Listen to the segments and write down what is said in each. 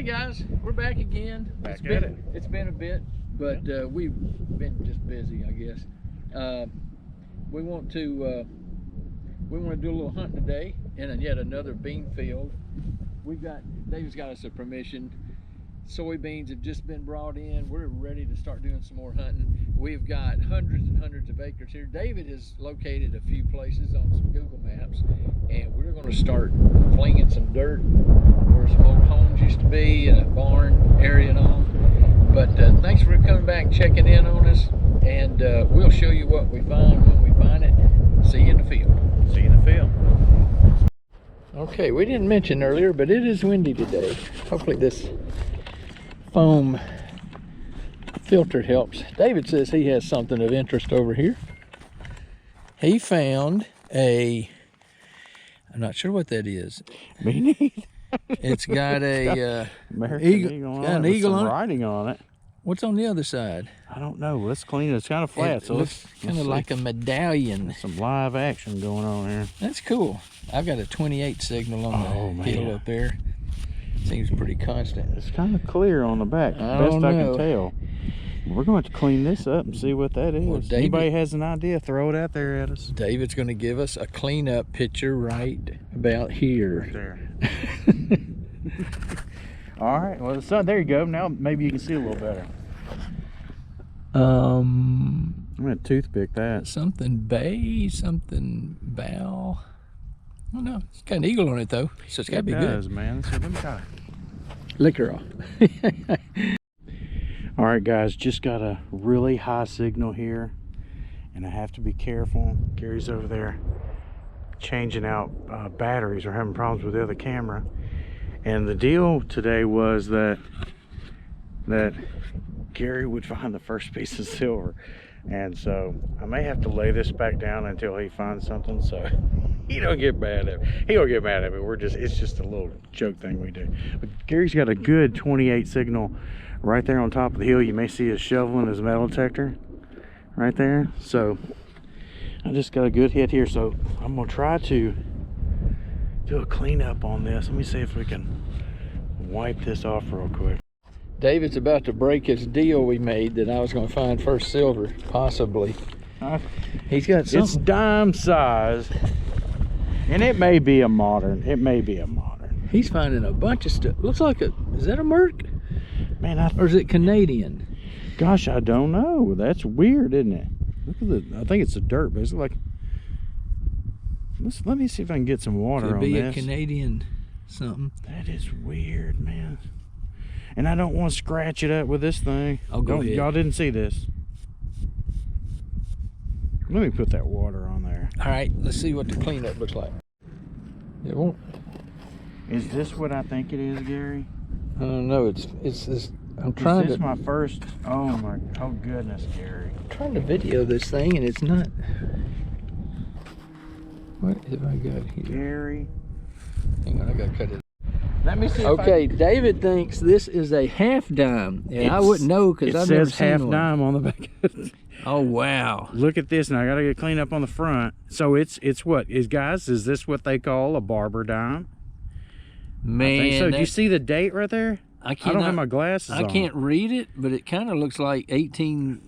Hey guys, we're back again. It's been a bit, but we've been just busy, I guess. We want to do a little hunting today in yet another bean field. David's got us a permission. Soybeans have just been brought in. We're ready to start doing some more hunting. We've got hundreds and hundreds of acres here. David has located a few places on some Google Maps, and we're going to start flinging some dirt where some old homes used to be, and a barn area and all. But thanks for coming back and checking in on us, and we'll show you what we find when we find it. See you in the field. See you in the field. Okay, we didn't mention earlier, but it is windy today. Hopefully this foam filter helps. David says he has something of interest over here. He found I'm not sure what that is. Me neither. It's got a eagle on it, some writing on it. What's on the other side? I don't know. Let's clean it. It's kind of flat, so looks kind of like a medallion. There's some live action going on here. That's cool. I've got a 28 signal on the hill up there. Seems pretty constant. It's kind of clear on the back, best I can tell. We're going to clean this up and see what that is. Well, anybody has an idea, throw it out there at us. David's going to give us a cleanup picture right about here. There. All right. Well, the sun. There you go. Now maybe you can see a little better. I'm gonna toothpick that. Something bay, something bow. I don't know. It's got an eagle on it though, so it's got to be good. It does, man. So let me try. Liquor off. All right, guys. Just got a really high signal here, and I have to be careful. Gary's over there changing out batteries or having problems with the other camera. And the deal today was that Gary would find the first piece of silver, and so I may have to lay this back down until he finds something, so he don't get mad at me. He don't get mad at me. It's just a little joke thing we do. But Gary's got a good 28 signal right there on top of the hill. You may see his shovel and his metal detector right there. So I just got a good hit here, so I'm gonna try to do a cleanup on this. Let me see if we can wipe this off real quick. David's about to break his deal we made that I was going to find first silver, possibly. He's got something. It's dime size, and it may be a modern. He's finding a bunch of stuff. Looks like is that a Merc? Man, or is it Canadian? Gosh, I don't know. That's weird, isn't it? Look at I think it's a dirt, but it's like. Let me see if I can get some water on this. Could be a Canadian something. That is weird, man. And I don't want to scratch it up with this thing. I'll go ahead. Y'all didn't see this. Let me put that water on there. All right, let's see what the cleanup looks like. It won't. Is this what I think it is, Gary? I don't know. It's this. I'm trying to. Is this my first? Oh goodness, Gary. I'm trying to video this thing and it's not. What have I got here? Gary. Hang on, I gotta cut it. Let me see. Okay, David thinks this is a half dime, and I wouldn't know because I've never seen one. It says half dime on the back. Oh wow! Look at this, and I gotta get cleaned up on the front. So it's what is this what they call a barber dime? Man, I think so. Do you see the date right there? I don't have my glasses on. I can't read it, but it kind of looks like 18.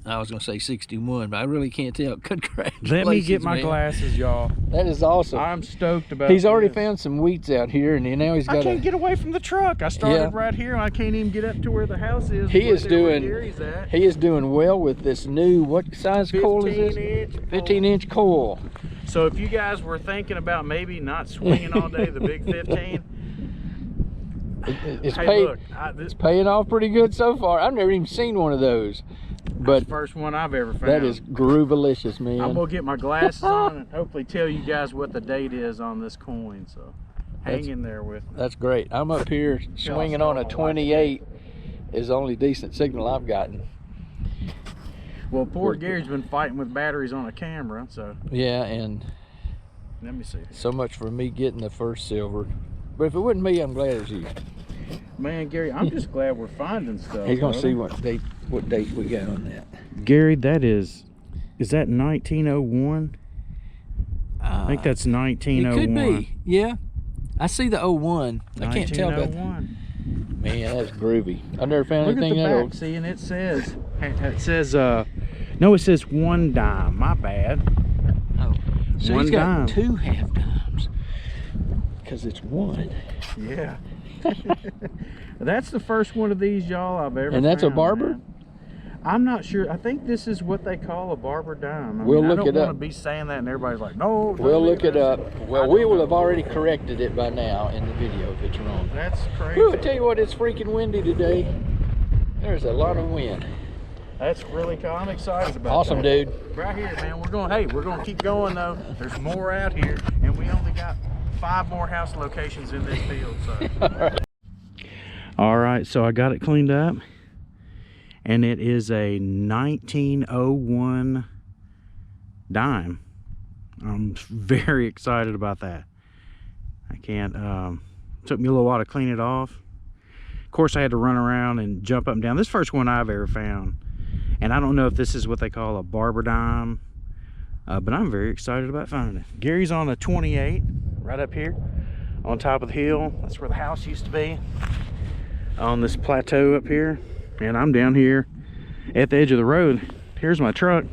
I was going to say 61, but I really can't tell. Congratulations, let me get my glasses, y'all. That is awesome. I'm stoked about He's already found some wheats out here, and now he's got I can't get away from the truck. I started right here, and I can't even get up to where the house is. He is doing well with this new, what size coil is this? 15-inch coil. So if you guys were thinking about maybe not swinging all day the big 15, it's paying off pretty good so far. I've never even seen one of those. But that's the first one I've ever found. That is groovalicious, man. I'm gonna get my glasses on and hopefully tell you guys what the date is on this coin. So hang in there with me. That's great. I'm up here swinging on a 28. Is the only decent signal I've gotten. Well, poor Gary's been fighting with batteries on a camera, so. Yeah, and let me see. So much for me getting the first silver. But if it wasn't me, I'm glad it was you. Man, Gary, I'm just glad we're finding stuff. He's gonna see what date we got on that. Gary, that is that 1901? I think that's 1901. It could be, yeah. I see the 01. I can't tell that. Man, that's groovy. I've never found Look anything at that the old. back, see, and it says, no, it says 1 dime. My bad. Oh, so 1 he's got dime. 2 half dimes. Because it's 1. Yeah. That's the first one of these, y'all, I've ever And that's a found, barber? man. I'm not sure. I think this is what they call a barber dime. We'll look I don't it want up. to be saying that and everybody's like, no. We'll look it up. Well, we will have know. already corrected it by now in the video if it's wrong. That's crazy. Ooh, I tell you what, it's freaking windy today. There's a lot of wind. That's really cool. I'm excited about Awesome, that. dude. Right here, man. We're going to keep going, though. There's more out here, and we only got 5 more house locations in this field, so. All right, so I got it cleaned up, and it is a 1901 dime. I'm very excited about that. I can't, took me a little while to clean it off. Of course, I had to run around and jump up and down. This is the first one I've ever found, and I don't know if this is what they call a barber dime, but I'm very excited about finding it. Gary's on a 28 right up here on top of the hill. That's where the house used to be, on this plateau up here, and I'm down here at the edge of the road. Here's my truck.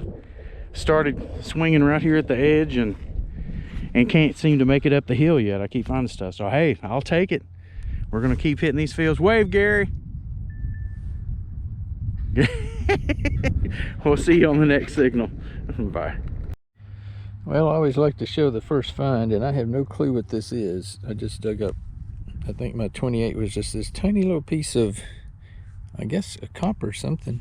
Started swinging right here at the edge and can't seem to make it up the hill yet. I keep finding stuff, so hey, I'll take it. We're gonna keep hitting these fields. Wave, Gary. We'll see you on the next signal. Bye. Well, I always like to show the first find, and I have no clue what this is. I just dug up, I think my 28 was just this tiny little piece of, I guess, a copper something.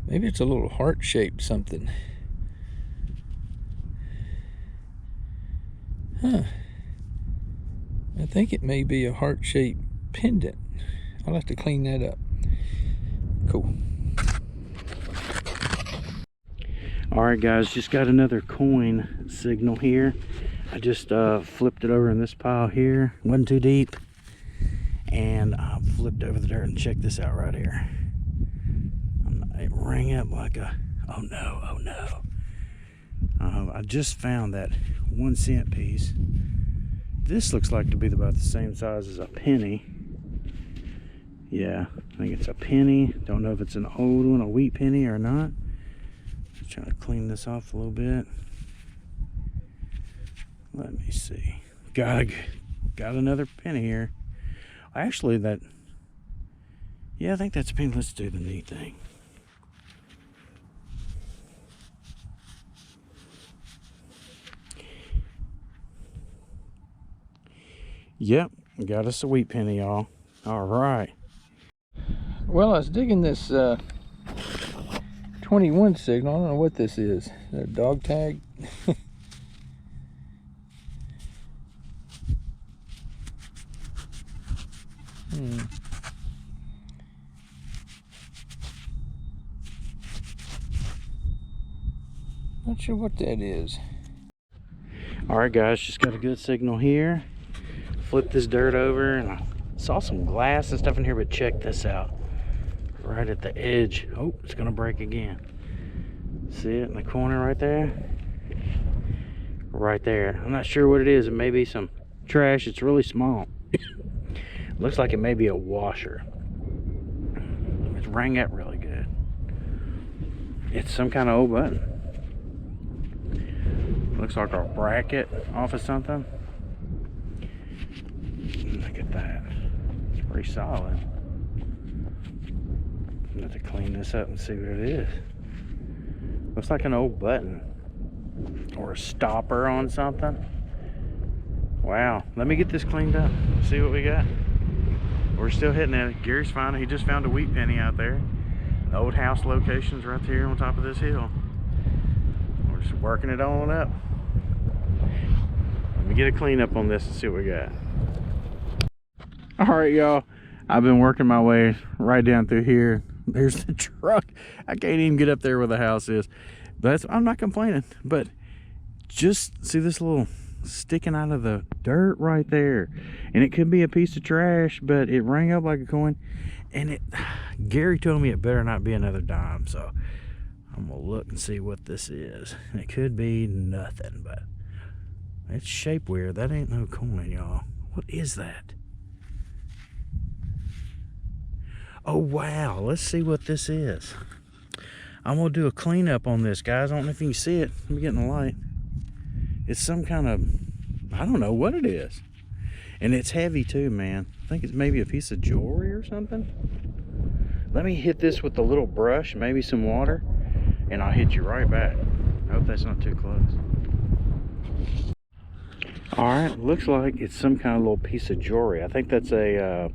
Maybe it's a little heart-shaped something. Huh. I think it may be a heart-shaped pendant. I'll have to clean that up. Cool. All right, guys, just got another coin signal here. I just flipped it over in this pile here. Wasn't too deep. And I flipped over the dirt, and check this out right here. It rang up like a, oh no, oh no. I just found that 1 cent piece. This looks like to be about the same size as a penny. Yeah, I think it's a penny. Don't know if it's an old one, a wheat penny or not. Just trying to clean this off a little bit. Let me see. Got another penny here. Actually, yeah, I think that's a penny. Let's do the neat thing. Yep, got us a wheat penny, y'all. All right. Well, I was digging this 21 signal. I don't know what this is. Is that a dog tag? Not sure what that is. All right, guys, just got a good signal here. Flip this dirt over, and I saw some glass and stuff in here, but check this out. Right at the edge. Oh, it's gonna break again. See it in the corner right there? Right there. I'm not sure what it is. It may be some trash. It's really small. Looks like it may be a washer. It's rang up really good. It's some kind of old button. Looks like a bracket off of something. Look at that. It's pretty solid. I'm gonna have to clean this up and see what it is. Looks like an old button or a stopper on something. Wow. Let me get this cleaned up. See what we got. We're still hitting at it. Gary's finding. He just found a wheat penny out there. The old house locations right here on top of this hill. We're just working it on up. Let me get a clean up on this and see what we got. All right, y'all. I've been working my way right down through here. There's the truck. I can't even get up there where the house is. But I'm not complaining. But just see this little sticking out of the dirt right there. And it could be a piece of trash, but it rang up like a coin. And Gary told me it better not be another dime. So I'm going to look and see what this is. And it could be nothing, but it's shaped weird. That ain't no coin, y'all. What is that? Oh, wow. Let's see what this is. I'm going to do a cleanup on this, guys. I don't know if you can see it. Let me get in the light. It's some kind of, I don't know what it is. And it's heavy too, man. I think it's maybe a piece of jewelry or something. Let me hit this with a little brush, maybe some water, and I'll hit you right back. I hope that's not too close. All right, looks like it's some kind of little piece of jewelry. I think that's a,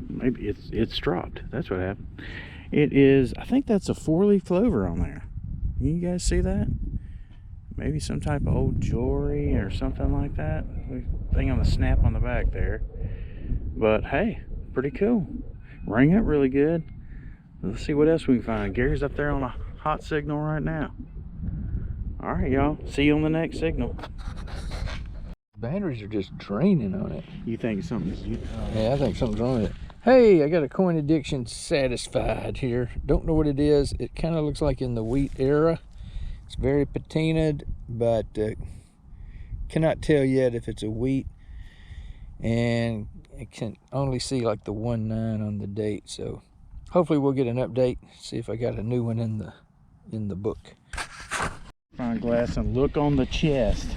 maybe it's dropped. That's what happened. It is, I think that's a 4-leaf clover on there. You guys see that? Maybe some type of old jewelry or something like that. Thing on the snap on the back there. But hey, pretty cool. Rang up really good. Let's see what else we can find. Gary's up there on a hot signal right now. All right, y'all. See you on the next signal. Batteries are just draining on it. You think something's... Yeah, I think something's wrong with it. Hey, I got a coin addiction satisfied here. Don't know what it is. It kind of looks like in the wheat era. It's very patinaed, but cannot tell yet if it's a wheat. And I can only see like the 1-9 on the date. So hopefully we'll get an update. See if I got a new one in the book. Find glass and look on the chest.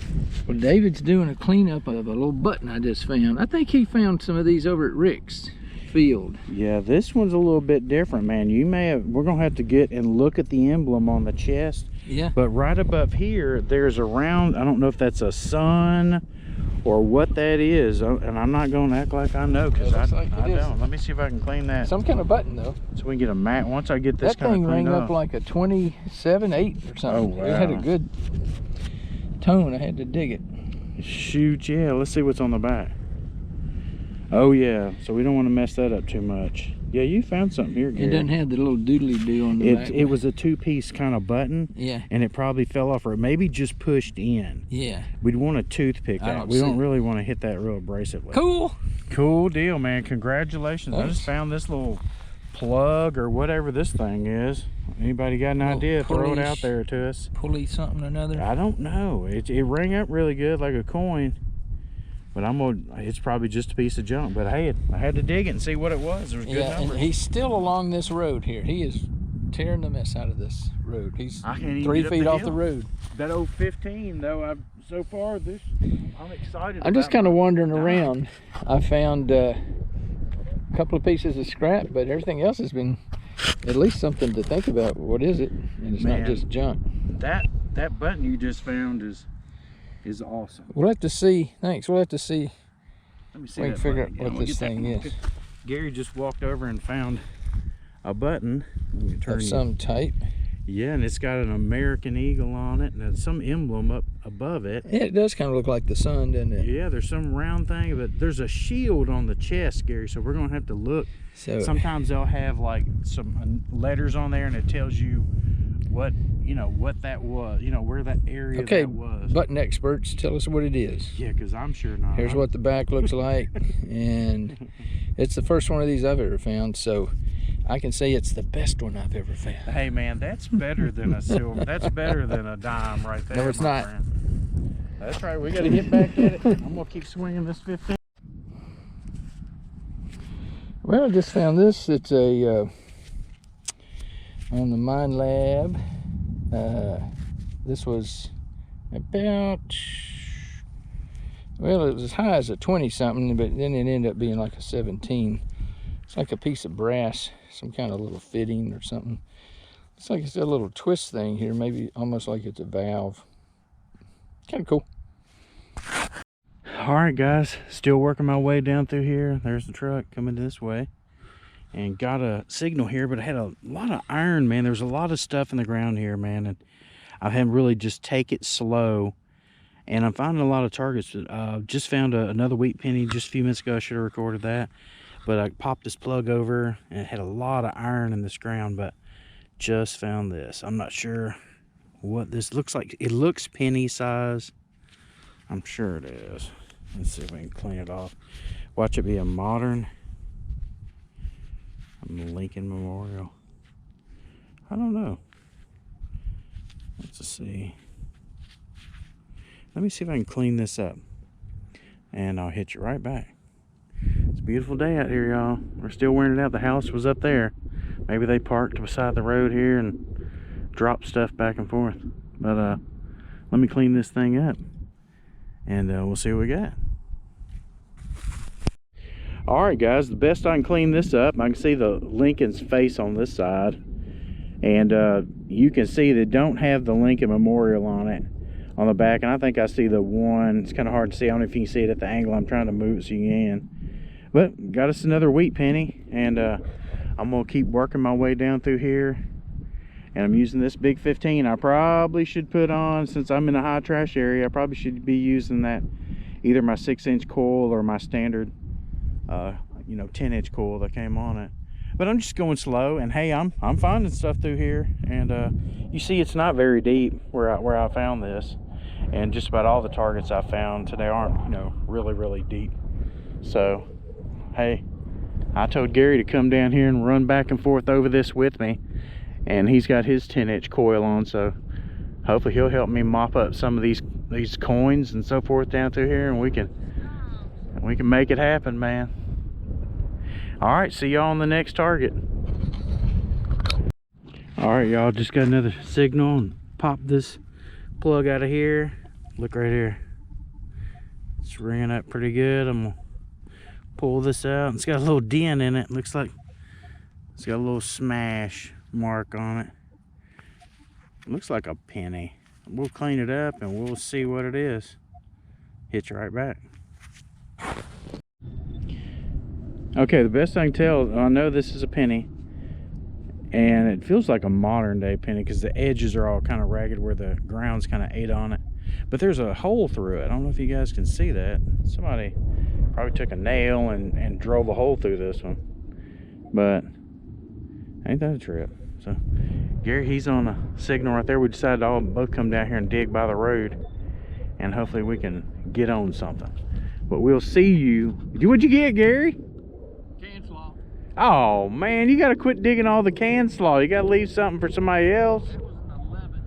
Well, David's doing a cleanup of a little button I just found. I think he found some of these over at Rick's field. Yeah, this one's a little bit different, man. You may have, we're gonna have to get and look at the emblem on the chest. Yeah. But right above here, there's a round, I don't know if that's a sun or what that is, and I'm not gonna act like I know, because I don't. Let me see if I can clean that. Some kind of button though. So we can get a mat once I get this that kind thing of cleaned rang up. up like a 27.8 or something. Oh, wow. It had a good tone. I had to dig it. Shoot, yeah. Let's see what's on the back. Oh yeah, so we don't want to mess that up too much. Yeah, you found something here, Gary. It doesn't have the little doodly do on the back. It was a 2-piece kind of button. Yeah. And it probably fell off, or maybe just pushed in. Yeah. We'd want a toothpick out. We don't really want to hit that real abrasively. Cool. Cool deal, man. Congratulations. Thanks. I just found this little plug or whatever this thing is. Anybody got an idea? Throw it out there to us. Pulley something or another. I don't know. It rang up really good like a coin. But it's probably just a piece of junk. But hey, I had to dig it and see what it was. There was good numbers. And he's still along this road here. He is tearing the mess out of this road. He's 3 feet off the road. That old 15 though, so far I'm excited. I'm just kind of wandering around. I found a couple of pieces of scrap, but everything else has been at least something to think about. What is it? And it's not just junk. That button you just found is awesome. We'll have to see. Thanks. We'll have to see. Let me see. We can figure out what this thing is. Gary just walked over and found a button of some type. Yeah, and it's got an American eagle on it, and there's some emblem up above it. Yeah, it does kind of look like the sun, doesn't it? Yeah, there's some round thing, but there's a shield on the chest, Gary. So we're gonna have to look. So sometimes they'll have like some letters on there, and it tells you what that was, where that area that was. Button experts, tell us what it is. Yeah, because I'm sure not. Here's what the back looks like, and it's the first one of these I've ever found, so I can say it's the best one I've ever found. Hey man, that's better than a silver. That's better than a dime right there. No, it's not. Friend. That's right. We got to get back at it. I'm gonna keep swinging this 15. Well, I just found this. It's a on the Mine Lab. This was about, well, it was as high as a 20 something, but then it ended up being like a 17. It's like a piece of brass, some kind of little fitting or something. It's like it's a little twist thing here, maybe almost like it's a valve. Kind of cool. All right, guys, still working my way down through here. There's the truck coming this way. And got a signal here, but I had a lot of iron, man. There's a lot of stuff in the ground here, man, and I had really just take it slow. And I'm finding a lot of targets. Just found another wheat penny just a few minutes ago. I should have recorded that, but I popped this plug over and it had a lot of iron in this ground. But just found this. I'm not sure what this looks like. It looks penny size. I'm sure it is. Let's see if we can clean it off. Watch it be a modern Lincoln Memorial. I don't know. Let's see. Let me see if I can clean this up, and I'll hit you right back. It's a beautiful day out here, y'all. We're still wearing it out. The house was up there. Maybe they parked beside the road here and dropped stuff back and forth. But let me clean this thing up, and we'll see what we got. All right, guys, the best I can clean this up, I can see the Lincoln's face on this side, and you can see they don't have the Lincoln Memorial on it on the back, and I think I see the one. It's kind of hard to see. I don't know if you can see it at the angle I'm trying to move it so you can. But got us another wheat penny, and I'm gonna keep working my way down through here. And I'm using this big 15. I probably should put on, since I'm in a high trash area, I probably should be using that, either my 6-inch coil or my standard 10-inch coil that came on it. But I'm just going slow, and hey, I'm finding stuff through here, and you see it's not very deep where I found this, and just about all the targets I found today aren't really deep. So hey, I told Gary to come down here and run back and forth over this with me, and he's got his 10-inch coil on, so hopefully he'll help me mop up some of these coins and so forth down through here, and we can make it happen, man. All right, see y'all on the next target. All right, y'all, just got another signal and pop this plug out of here. Look right here, it's ringing up pretty good. I'm gonna pull this out. It's got a little dent in it. Looks like it's got a little smash mark on it. Looks like a penny. We'll clean it up and we'll see what it is. Hit you right back. Okay, the best I can tell, I know this is a penny, and it feels like a modern day penny because the edges are all kind of ragged where the ground's kind of ate on it, but there's a hole through it. I don't know if you guys can see that. Somebody probably took a nail and drove a hole through this one, but ain't that a trip? So Gary, he's on a signal right there. We decided to all both come down here and dig by the road, and hopefully we can get on something. But we'll see you. What'd you get, Gary? Can slaw. Oh man, you gotta quit digging all the can slaw. You gotta leave something for somebody else. It was an 11,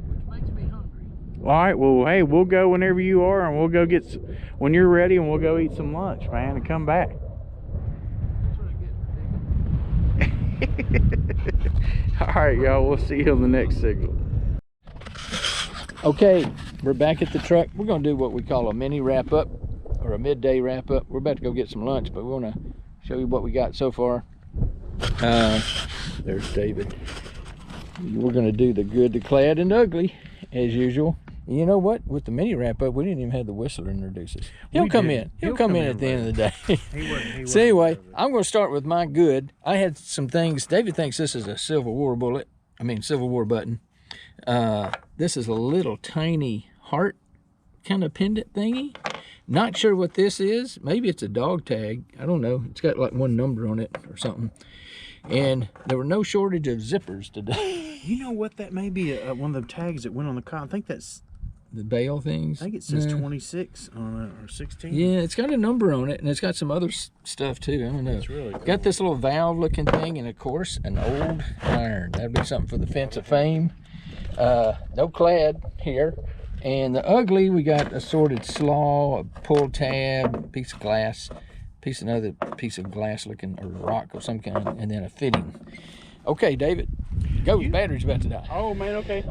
which makes me hungry. All right, well, hey, we'll go whenever you are, and we'll go get when you're ready, and we'll go eat some lunch, man, and come back. That's what I get for digging. All right, y'all, we'll see you on the next signal. Okay, we're back at the truck. We're gonna do what we call a mini wrap up, or a midday wrap up. We're about to go get some lunch, but we want to show you what we got so far. There's David. We're gonna do the good, the clad, and ugly as usual. And you know what? With the mini wrap up, we didn't even have the whistler introduce us. He'll come in at the end of the day. He So anyway, I'm going to start with my good. I had some things. David thinks this is a Civil War bullet. I mean, Civil War button. This is a little tiny heart kind of pendant thingy. Not sure what this is. Maybe it's a dog tag. I don't know. It's got like one number on it or something. And there were no shortage of zippers today. You know what? That may be one of the tags that went on the car. I think that's the bail things. I think it says 26 on it, or 16. Yeah, it's got a number on it, and it's got some other stuff too. I don't know. It's really cool. Got this little valve looking thing, and of course an old iron. That'd be something for the fence of fame. No clad here. And the ugly, we got assorted slaw, a pull tab, piece of glass, another piece of glass looking, or rock of some kind, and then a fitting. Okay, David, go. The battery's about to die. Oh man, okay.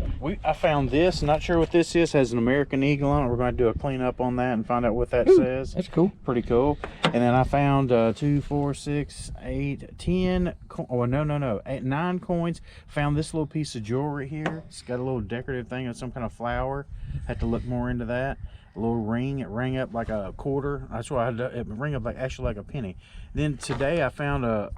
I found this. Not sure what this is. Has an American Eagle on it. We're going to do a cleanup on that and find out what that says. That's cool. Pretty cool. And then I found 2, 4, 6, 8, 10. Oh no, 9 coins. Found this little piece of jewelry here. It's got a little decorative thing of some kind of flower. Had to look more into that. A little ring. It rang up like a quarter. That's why it rang up actually like a penny. Then today I found a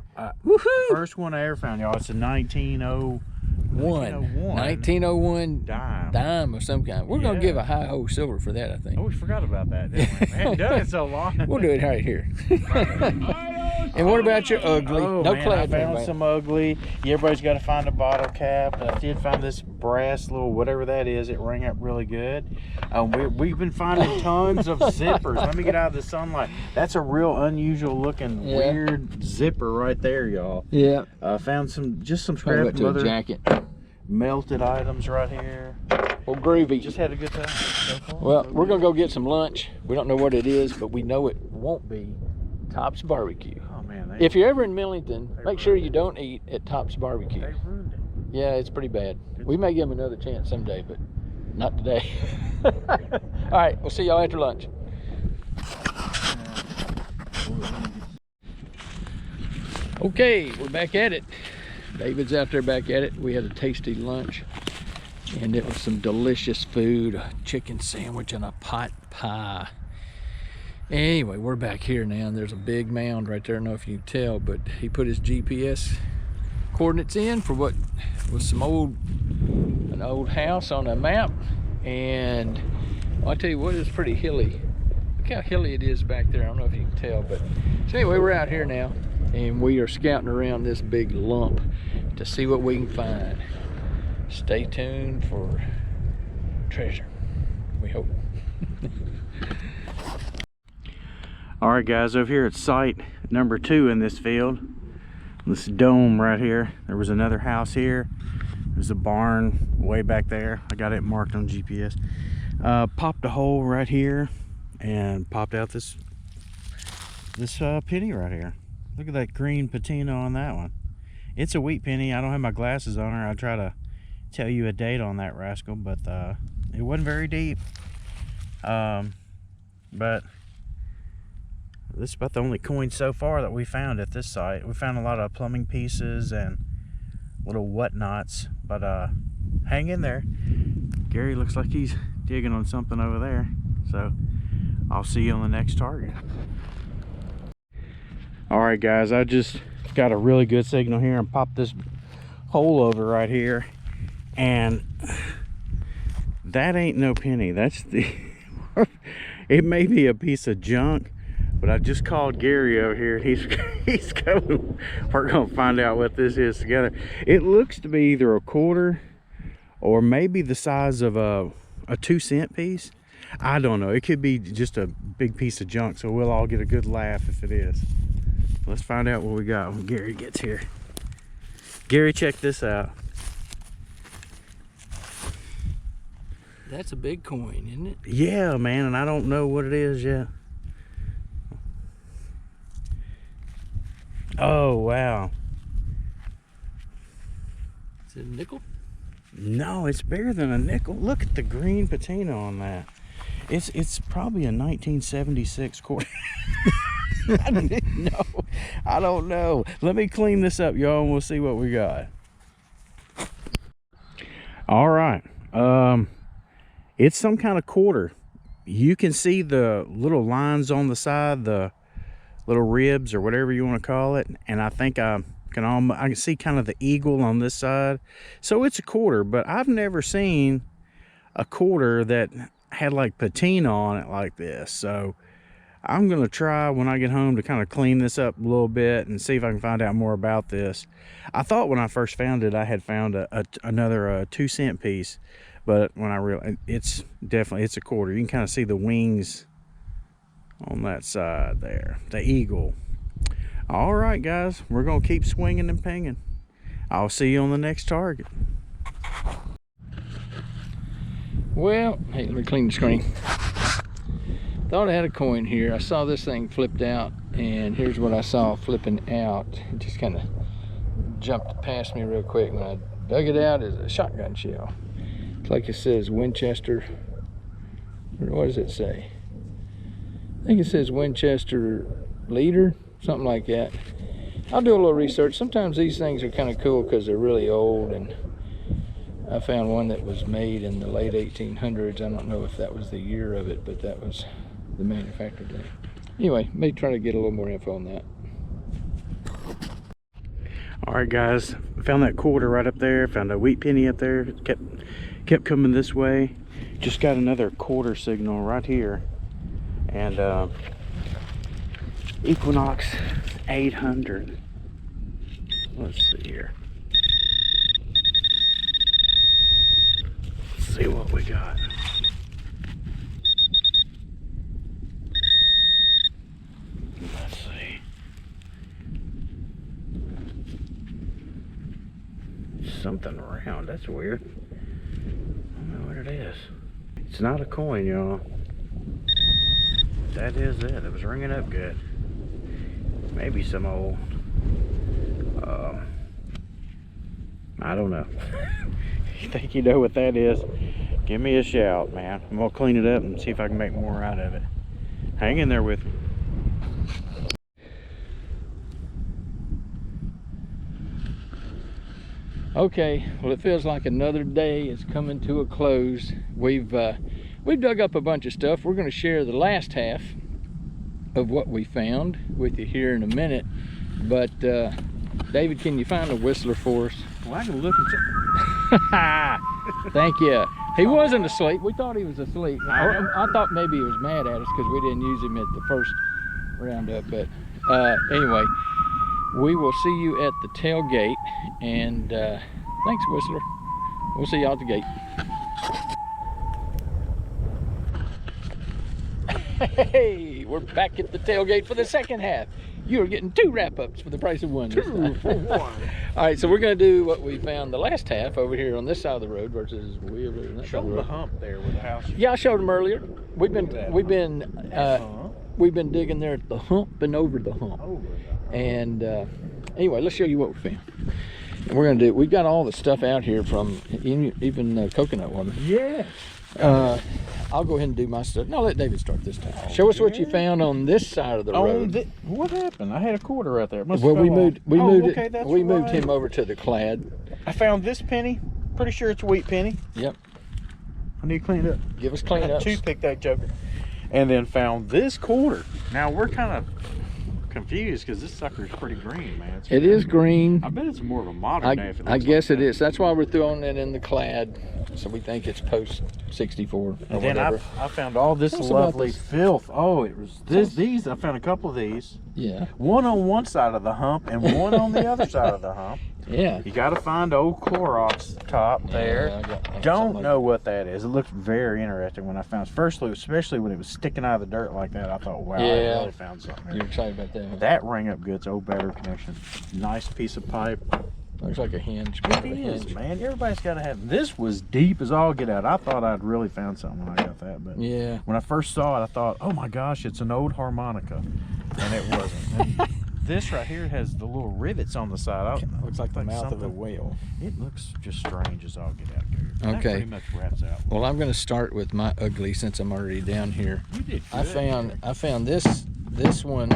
first one I ever found, y'all. It's a 1901 dime of some kind. We're gonna give a hi-ho silver for that, I think. Oh, we forgot about that, didn't we? We haven't done it so long. We'll do it right here. And what about your ugly? Oh, no man, clad. I found some ugly. Yeah, everybody's got to find a bottle cap. And I did find this brass little whatever that is. It rang up really good. We've been finding tons of zippers. Let me get out of the sunlight. That's a real unusual looking weird zipper right there, y'all. Yeah. Found some scrap from other jacket. Melted items right here. Well, groovy. Just had a good time. Well, we're gonna go get some lunch. We don't know what it is, but we know it won't be Tops Barbecue. Oh man, If you're ever in Millington, make sure you don't eat at Tops Barbecue. they ruined it. Yeah, it's pretty bad. We may give them another chance someday, but not today. All right, we'll see y'all after lunch. Okay, we're back at it. David's out there back at it. We had a tasty lunch, and it was some delicious food, a chicken sandwich and a pot pie. Anyway, we're back here now, and there's a big mound right there. I don't know if you can tell, but he put his GPS coordinates in for what was an old house on a map. And I'll tell you what, it's pretty hilly. Look how hilly it is back there. I don't know if you can tell, but so anyway, we're out here now, and we are scouting around this big lump to see what we can find. Stay tuned for treasure, we hope. All right, guys, over here at site number 2 in this field, this dome right here. There was another house here. There's a barn way back there. I got it marked on GPS. Popped a hole right here and popped out this penny right here. Look at that green patina on that one. It's a wheat penny. I don't have my glasses on her. I'll try to tell you a date on that rascal, but it wasn't very deep. But this is about the only coin so far that we found at this site. We found a lot of plumbing pieces and little whatnots, but hang in there. Gary looks like he's digging on something over there, so I'll see you on the next target. All right, guys, I just got a really good signal here and popped this hole over right here, and that ain't no penny. That's the it may be a piece of junk, but I just called Gary over here. He's coming. We're gonna find out what this is together. It looks to be either a quarter or maybe the size of a 2-cent piece. I don't know. It could be just a big piece of junk, so we'll all get a good laugh if it is. Let's find out what we got when Gary gets here. Gary, check this out. That's a big coin, isn't it? Yeah, man, and I don't know what it is yet. Oh, wow. Is it a nickel? No, it's bigger than a nickel. Look at the green patina on that. It's probably a 1976 quarter. I didn't know. I don't know. Let me clean this up, y'all, and we'll see what we got. All right. It's some kind of quarter. You can see the little lines on the side, the little ribs or whatever you want to call it, and I think I can see kind of the eagle on this side. So it's a quarter, but I've never seen a quarter that had like patina on it like this. So I'm gonna try when I get home to kind of clean this up a little bit and see if I can find out more about this. I thought when I first found it I had found another 2-cent piece, but when I realized it's a quarter. You can kind of see the wings on that side there, the eagle. All right, guys, we're gonna keep swinging and pinging. I'll see you on the next target. Well, hey, let me clean the screen. Thought I had a coin here. I saw this thing flipped out, and here's what I saw flipping out. It just kind of jumped past me real quick. When I dug it out, is a shotgun shell. It's like it says Winchester. What does it say? I think it says Winchester Leader, something like that. I'll do a little research. Sometimes these things are kind of cool because they're really old, and I found one that was made in the late 1800s. I don't know if that was the year of it, but that was the manufacturer date. Anyway, may try to get a little more info on that. All right, guys, found that quarter right up there. Found a wheat penny up there. Kept coming this way. Just got another quarter signal right here, and Equinox 800. Let's see here. Let's see what we got. Let's see. Something around. That's weird. I don't know what it is. It's not a coin, y'all. That is it. It was ringing up good. maybe some old, I don't know. You think you know what that is? Give me a shout, man. I'm gonna clean it up and see if I can make more out of it. Hang in there with me. Okay, well, it feels like another day is coming to a close. We've dug up a bunch of stuff. We're going to share the last half of what we found with you here in a minute. But David, can you find a whistler for us? Well, I can look and Thank you. He wasn't asleep. We thought he was asleep. I thought maybe he was mad at us because we didn't use him at the first roundup. But anyway, we will see you at the tailgate. And thanks, Whistler. We'll see y'all at the gate. Hey, we're back at the tailgate for the second half. You're getting 2 wrap-ups for the price of 1. 2 for 1. All right, so we're going to do what we found the last half over here on this side of the road versus way over there. show them the hump there with the house. Yeah, I showed them earlier. We've been digging there at the hump and over the hump. And anyway, let's show you what we found. And we're going to do. We've got all the stuff out here from even coconut water. Yeah. I'll go ahead and do my stuff. No, let David start this time. Show us what you found on this side of the road. What happened? I had a quarter right there. Well, we moved him over to the clad. I found this penny. Pretty sure it's a wheat penny. Yep. I need to clean it up. Give us clean up. Toothpick that joker. And then found this quarter. Now we're kind of confused because this sucker is pretty green, man. It is green. I bet it's more of a modern day. I guess it is. That's why we're throwing it in the clad. So we think it's post 64 or and then whatever. I found all this lovely filth. Oh, it was these. I found a couple of these. Yeah. One on one side of the hump and one on the other side of the hump. Yeah. You got to find old Clorox top there. Don't know what that is. It looked very interesting when I found it. First, especially when it was sticking out of the dirt like that. I thought, wow, I really found something. You're excited about that? Huh? That rang up good. It's old battery connection. Nice piece of pipe. Looks like a hinge. It is, man. Everybody's got to have. This was deep as all get out. I thought I'd really found something when I got that, but yeah. When I first saw it, I thought, oh my gosh, it's an old harmonica, and it wasn't. And this right here has the little rivets on the side. Looks like the mouth of a whale. It looks just strange as all get out there. Okay. That pretty much wraps out. Well, I'm going to start with my ugly since I'm already down here. You did good. I found this one.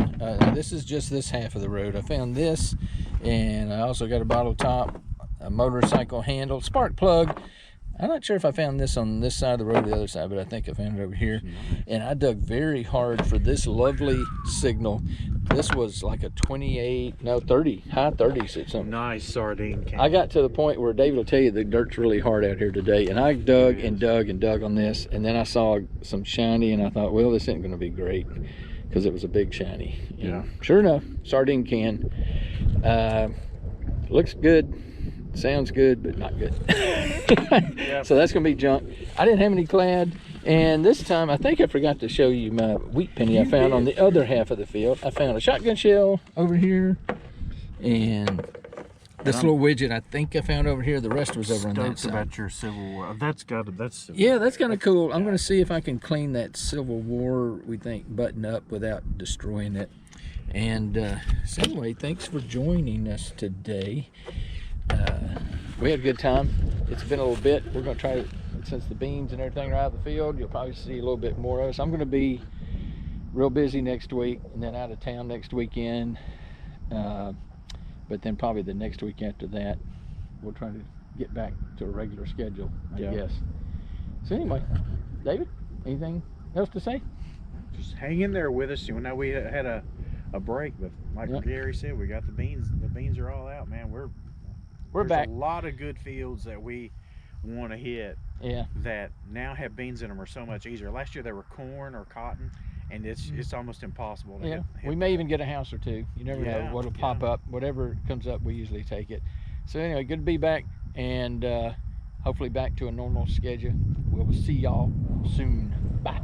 This is just this half of the road. I found this, and I also got a bottle top, a motorcycle handle, spark plug. I'm not sure if I found this on this side of the road or the other side, but I think I found it over here. Nice. And I dug very hard for this lovely signal. This was like a 28, no, 30, high 30s or something. Nice sardine can. I got to the point where David will tell you the dirt's really hard out here today. And I dug and dug and dug on this. And then I saw some shiny, and I thought, well, this isn't going to be great because it was a big shiny. Yeah. And sure enough, sardine can. Looks good. Sounds good, but not good. Yeah. So that's gonna be junk. I didn't have any clad, and this time I think I forgot to show you my wheat penny I found on the other half of the field. I found a shotgun shell over here, and this little widget I think I found over here. The rest was over on that side. About your Civil War. That's Civil yeah, that's kind of cool. I'm gonna see if I can clean that Civil War, we think, button up without destroying it. And so anyway, thanks for joining us today. We had a good time. It's been a little bit. We're going to try to, since the beans and everything are out of the field, you'll probably see a little bit more of us. I'm going to be real busy next week and then out of town next weekend. But then probably the next week after that, we'll try to get back to a regular schedule, I guess. So anyway, David, anything else to say? Just hang in there with us. You know, we had a break, but like Gary said, we got the beans. The beans are all out, man. We're back. There's a lot of good fields that we want to hit. Yeah. That now have beans in them are so much easier. Last year they were corn or cotton, and it's almost impossible to hit. We may even get a house or two. You never know what'll pop up. Whatever comes up, we usually take it. So anyway, good to be back, and hopefully back to a normal schedule. We'll see y'all soon. Bye.